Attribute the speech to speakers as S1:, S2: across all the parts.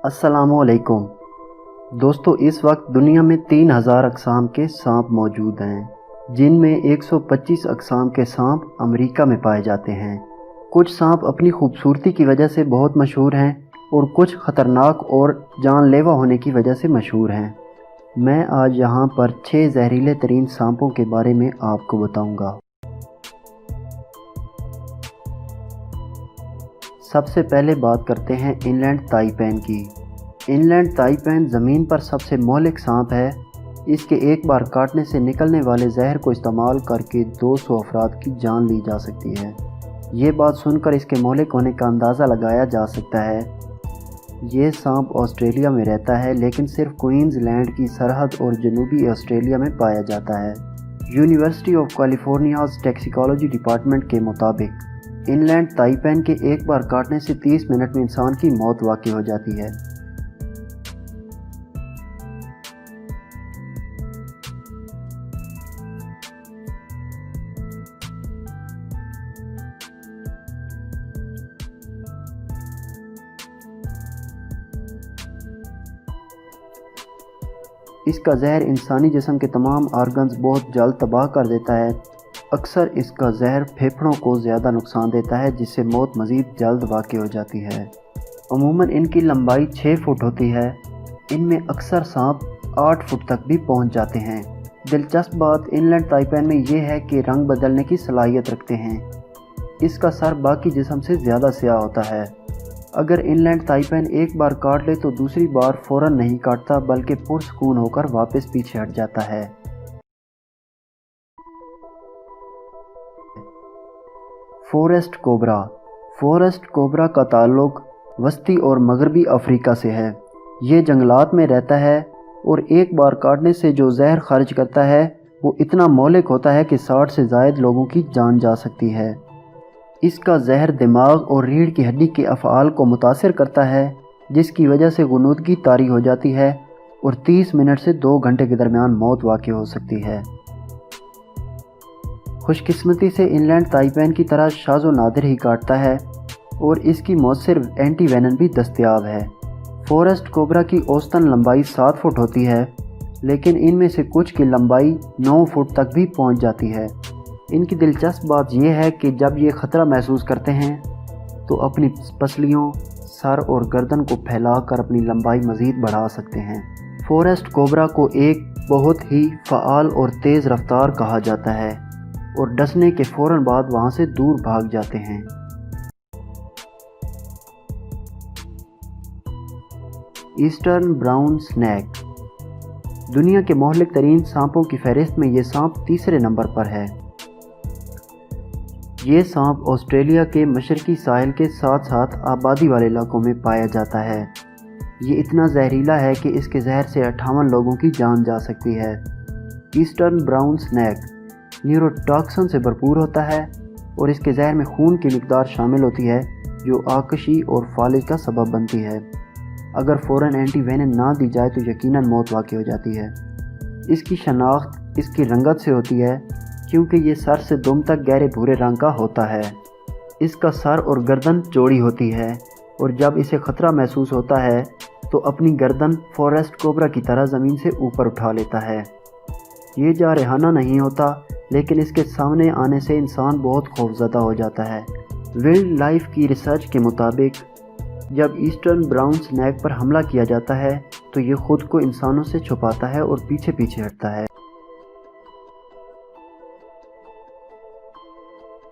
S1: अस्सलामुअलैकुम दोस्तों, इस वक्त दुनिया में 3000 अक़साम के सांप मौजूद हैं, जिनमें 125 अक़साम के सांप अमेरिका में पाए जाते हैं। कुछ सांप अपनी खूबसूरती की वजह से बहुत मशहूर हैं और कुछ ख़तरनाक और जानलेवा होने की वजह से मशहूर हैं। मैं आज यहाँ पर 6 जहरीले तरीन सांपों के बारे में आपको बताऊँगा। सबसे पहले बात करते हैं इनलैंड ताइपैन की। इनलैंड ताइपैन ज़मीन पर सबसे मौलिक सांप है। इसके एक बार काटने से निकलने वाले जहर को इस्तेमाल करके 200 अफराद की जान ली जा सकती है। ये बात सुनकर इसके मौलिक होने का अंदाज़ा लगाया जा सकता है। ये सांप ऑस्ट्रेलिया में रहता है, लेकिन सिर्फ क्वींसलैंड की सरहद और जनूबी ऑस्ट्रेलिया में पाया जाता है। यूनिवर्सिटी ऑफ कैलिफोर्नियाज़ टॉक्सिकोलॉजी डिपार्टमेंट के मुताबिक इनलैंड ताइपैन के एक बार काटने से 30 मिनट में इंसान की मौत वाक़ई हो जाती है। इसका जहर इंसानी जिस्म के तमाम आर्गन्स बहुत जल्द तबाह कर देता है। अक्सर इसका जहर फेफड़ों को ज़्यादा नुकसान देता है, जिससे मौत मज़ीद जल्द वाक़ई हो जाती है। अमूमन इनकी लंबाई 6 फुट होती है। इनमें अक्सर सांप 8 फुट तक भी पहुंच जाते हैं। दिलचस्प बात इनलैंड ताइपैन में ये है कि रंग बदलने की सलाहियत रखते हैं। इसका सर बाकी जिस्म से ज़्यादा स्याह होता है। अगर इनलैंड ताइपैन एक बार काट ले तो दूसरी बार फ़ौरन नहीं काटता, बल्कि पुरसकून होकर वापस पीछे हट जाता है। Forest cobra. फॉरेस्ट कोबरा का ताल्लुक वस्ती और मगरबी अफ्रीका से है। ये जंगलात में रहता है और एक बार काटने से जो जहर खारिज करता है वो इतना मौलिक होता है कि 60 से ज़ायद लोगों की जान जा सकती है। इसका जहर दिमाग और रीढ़ की हड्डी के अफ़आल को मुतासिर करता है, जिसकी वजह से गुनूदगी तारी हो जाती है और 30 मिनट से 2 घंटे के दरमियान मौत वाक़ई हो सकती है। खुशकिस्मती से इनलैंड ताइपैन की तरह शाज़ो नादिर ही काटता है और इसकी मौसर एंटी वेनम भी दस्तयाब है। फॉरेस्ट कोबरा की औसतन लंबाई 7 फुट होती है, लेकिन इनमें से कुछ की लंबाई 9 फुट तक भी पहुंच जाती है। इनकी दिलचस्प बात यह है कि जब ये ख़तरा महसूस करते हैं तो अपनी पसलियों, सर और गर्दन को फैलाकर अपनी लंबाई मज़ीद बढ़ा सकते हैं। फॉरेस्ट कोबरा को एक बहुत ही फ़आल और तेज़ रफ्तार कहा जाता है और डसने के फ़ौरन बाद वहाँ से दूर भाग जाते हैं। Eastern brown snake. दुनिया के मोहलिक तरीन सांपों की फहरिस्त में ये सांप तीसरे नंबर पर है। ये सांप ऑस्ट्रेलिया के मशरकी साहिल के साथ साथ आबादी वाले इलाकों में पाया जाता है। ये इतना जहरीला है कि इसके जहर से 58 लोगों की जान जा सकती है। ईस्टर्न ब्राउन स्नैक न्यूरोटॉक्सिन से भरपूर होता है और इसके जहर में खून की मिकदार शामिल होती है, जो आकशी और फालिज का सबब बनती है। अगर फ़ौरन एंटी वेनम ना दी जाए तो यकीनन मौत वाक़ई हो जाती है। इसकी शनाख्त इसकी रंगत से होती है, क्योंकि ये सर से दुम तक गहरे भूरे रंग का होता है। इसका सर और गर्दन चौड़ी होती है और जब इसे ख़तरा महसूस होता है तो अपनी गर्दन फॉरेस्ट कोबरा की तरह ज़मीन से ऊपर उठा लेता है। ये जारहाना नहीं होता, लेकिन इसके सामने आने से इंसान बहुत खौफज़दा हो जाता है। वाइल्ड लाइफ की रिसर्च के मुताबिक जब ईस्टर्न ब्राउन स्नैक पर हमला किया जाता है तो ये ख़ुद को इंसानों से छुपाता है और पीछे पीछे हटता है।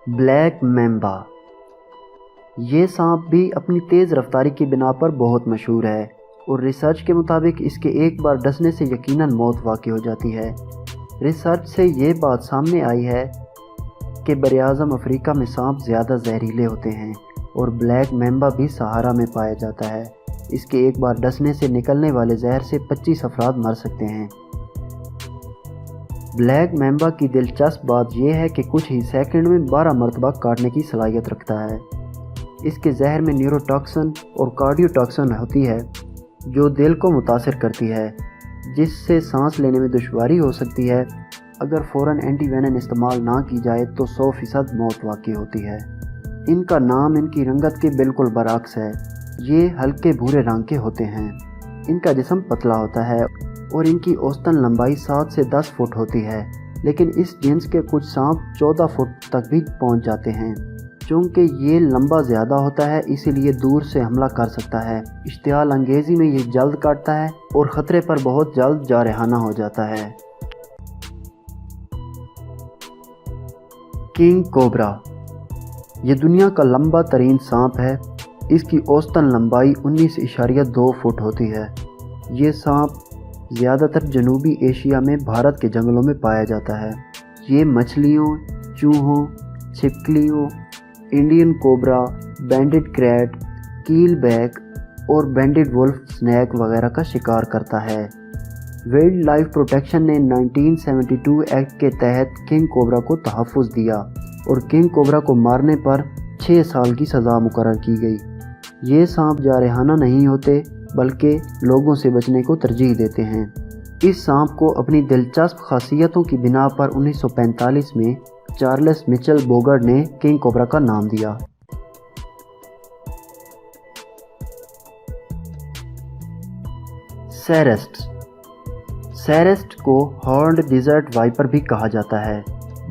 S1: Black mamba. ये सांप भी अपनी तेज़ रफ्तारी की बिना पर बहुत मशहूर है और रिसर्च के मुताबिक इसके एक बार डसने से यकीनन मौत वाक़ई हो जाती है। रिसर्च से ये बात सामने आई है कि बरआज़म अफ्रीका में सांप ज़्यादा जहरीले होते हैं और ब्लैक मैम्बा भी सहारा में पाया जाता है। इसके एक बार डसने से निकलने वाले जहर से 25 अफराद मर सकते हैं। ब्लैक मैम्बा की दिलचस्प बात यह है कि कुछ ही सेकंड में 12 मरतबा काटने की सलाहियत रखता है। इसके जहर में न्यूरोटॉक्सिन और कार्डियोटॉक्सिन होती है, जो दिल को मुतासिर करती है, जिससे सांस लेने में दुश्वारी हो सकती है। अगर फ़ौरन एंटी वेनम इस्तेमाल ना की जाए तो 100% मौत वाक़ई होती है। इनका नाम इनकी रंगत के बिल्कुल बरअक्स है। ये हल्के भूरे रंग के होते हैं। इनका जिस्म पतला होता है और इनकी औसतन लंबाई 7 से 10 फुट होती है, लेकिन इस जिन्स के कुछ सांप 14 फुट तक भी पहुंच जाते हैं। चूँकि ये लंबा ज़्यादा होता है इसीलिए दूर से हमला कर सकता है। इश्तियाल अंगेज़ी में ये जल्द काटता है और ख़तरे पर बहुत जल्द जारहाना हो जाता है। किंग कोबरा, ये दुनिया का लंबा तरीन सांप है। इसकी औसतन लंबाई 19.2 फुट होती है। ये सांप ज़्यादातर जनूबी एशिया में भारत के जंगलों में पाया जाता है। ये मछलियों, चूहों, छिपकलियों, इंडियन कोबरा, बैंडेड क्रैट, कीलबैक और बैंडेड वुल्फ स्नैक वगैरह का शिकार करता है। वाइल्ड लाइफ प्रोटेक्शन ने 1972 एक्ट के तहत किंग कोबरा को तहफ़्फ़ुज़ दिया और किंग कोबरा को मारने पर 6 साल की सज़ा मुकर्रर की गई। ये सांप जारहाना नहीं होते बल्कि लोगों से बचने को तरजीह देते हैं। इस सांप को अपनी दिलचस्प खासियतों की बिना पर 1945 में चार्ल्स मिचेल बोगर्ड ने किंग कोबरा का नाम दिया। सैरेस्ट को हॉर्न्ड डिज़र्ट वाइपर भी कहा जाता है।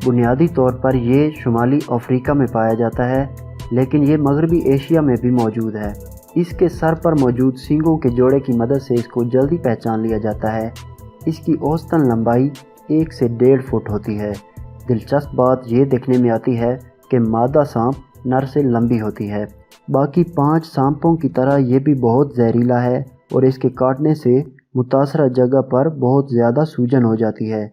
S1: बुनियादी तौर पर ये शुमाली अफ्रीका में पाया जाता है, लेकिन ये मगरबी एशिया में भी मौजूद है। इसके सर पर मौजूद सींगों के जोड़े की मदद से इसको जल्दी पहचान लिया जाता है। इसकी औसतन लंबाई 1 से 1.5 फुट होती है। दिलचस्प बात ये देखने में आती है कि मादा सांप नर से लंबी होती है। बाकी 5 सांपों की तरह ये भी बहुत जहरीला है और इसके काटने से मुतासरा जगह पर बहुत ज़्यादा सूजन हो जाती है।